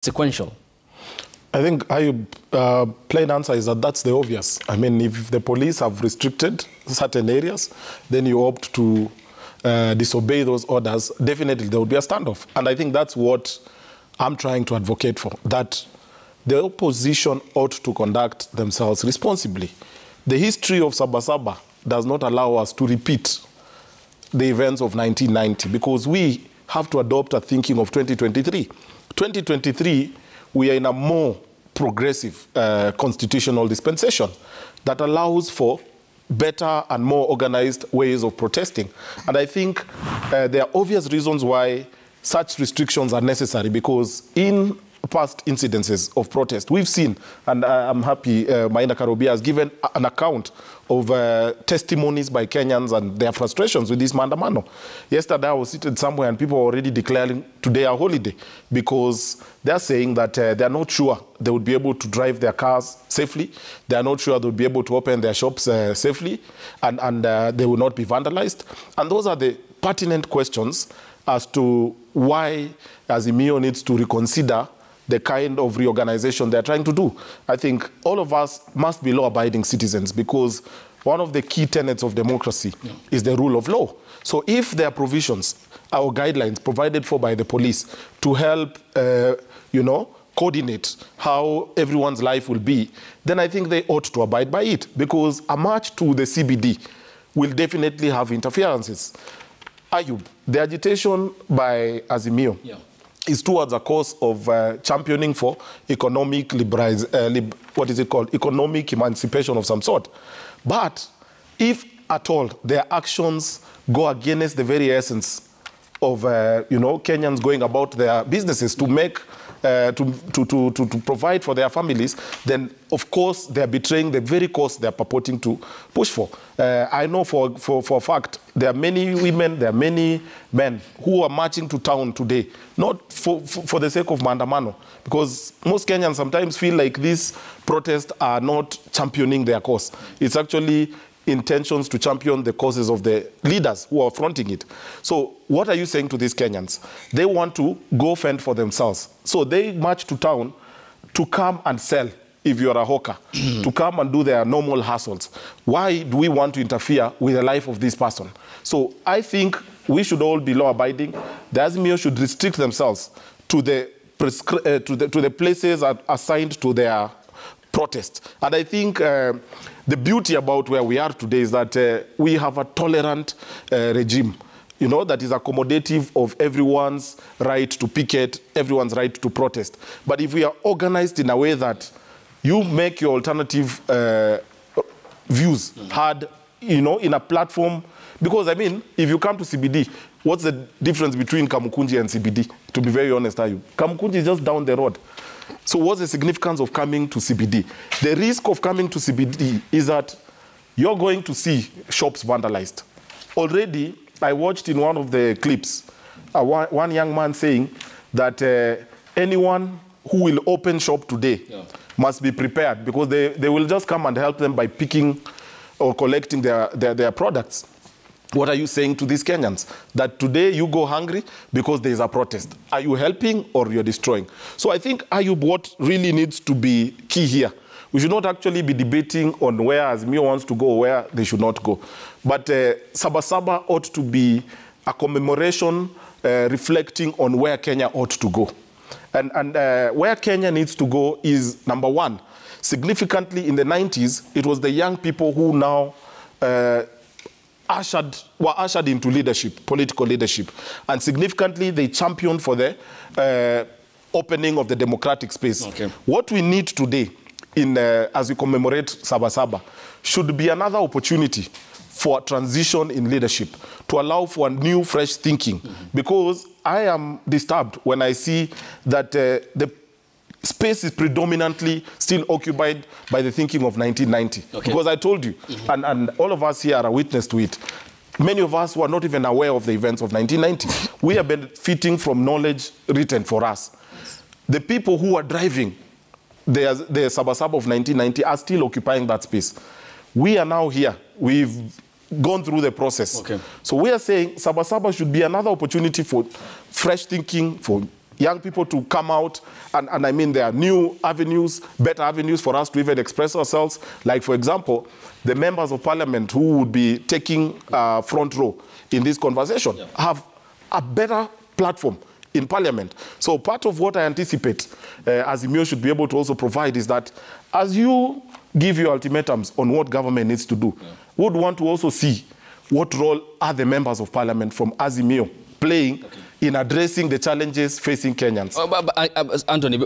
sequential? I think plain answer is that that's the obvious. I mean, if the police have restricted certain areas, then you opt to disobey those orders, definitely there will be a standoff. And I think that's what I'm trying to advocate for, that the opposition ought to conduct themselves responsibly. The history of Saba Saba does not allow us to repeat the events of 1990 because we have to adopt a thinking of 2023. 2023, we are in a more progressive constitutional dispensation that allows for better and more organized ways of protesting. And I think there are obvious reasons why such restrictions are necessary, because in past incidences of protest, we've seen, and I'm happy Maina Karobia has given an account of testimonies by Kenyans and their frustrations with this maandamano. Yesterday I was seated somewhere and people were already declaring today a holiday because they're saying that they're not sure they would be able to drive their cars safely. They're not sure they would be able to open their shops safely, and they will not be vandalized. And those are the pertinent questions as to why Azimio needs to reconsider the kind of reorganization they're trying to do. I think all of us must be law-abiding citizens because one of the key tenets of democracy is the rule of law. So if there are provisions or guidelines provided for by the police to help, coordinate how everyone's life will be, then I think they ought to abide by it, because a march to the CBD will definitely have interferences. Ayub, the agitation by Azimio is towards a cause of championing for economic economic emancipation of some sort. But if at all their actions go against the very essence of Kenyans going about their businesses to make to provide for their families, then of course they're betraying the very cause they're purporting to push for. I know for a fact there are many women, there are many men who are marching to town today, not for the sake of maandamano, because most Kenyans sometimes feel like these protests are not championing their cause. It's actually intentions to champion the causes of the leaders who are fronting it. So what are you saying to these Kenyans? They want to go fend for themselves. So they march to town to come and sell, if you're a hawker, to come and do their normal hustles. Why do we want to interfere with the life of this person? So I think we should all be law-abiding. The Azimio should restrict themselves to the places assigned to their protest. And I think the beauty about where we are today is that we have a tolerant regime, that is accommodative of everyone's right to picket, everyone's right to protest. But if we are organized in a way that you make your alternative views heard, in a platform, because I mean, if you come to CBD, what's the difference between Kamukunji and CBD? To be very honest, are you? Kamukunji is just down the road. So what's the significance of coming to CBD? The risk of coming to CBD is that you're going to see shops vandalized. Already, I watched in one of the clips, one young man saying that anyone who will open shop today must be prepared, because they will just come and help them by picking or collecting their products. What are you saying to these Kenyans? That today you go hungry because there is a protest. Are you helping or you're destroying? So I think, Ayub, what really needs to be key here, we should not actually be debating on where Azimio wants to go or where they should not go. But Saba Saba ought to be a commemoration reflecting on where Kenya ought to go. And where Kenya needs to go is, number one, significantly in the 90s, it was the young people who now were ushered into leadership, political leadership. And significantly, they championed for the opening of the democratic space. Okay. What we need today, as we commemorate Saba Saba, should be another opportunity for a transition in leadership, to allow for a new, fresh thinking. Because I am disturbed when I see that the space is predominantly still occupied by the thinking of 1990. Okay. Because I told you, and all of us here are a witness to it, many of us were not even aware of the events of 1990. We are benefiting from knowledge written for us. The people who are driving the Saba Saba of 1990 are still occupying that space. We are now here. We've gone through the process. Okay. So we are saying Saba Saba should be another opportunity for fresh thinking, for young people to come out, and I mean there are new avenues, better avenues for us to even express ourselves. Like, for example, the members of parliament who would be taking front row in this conversation have a better platform in parliament. So part of what I anticipate Azimio should be able to also provide is that as you give your ultimatums on what government needs to do, would want to also see what role are the members of parliament from Azimio playing in addressing the challenges facing Kenyans. Anthony,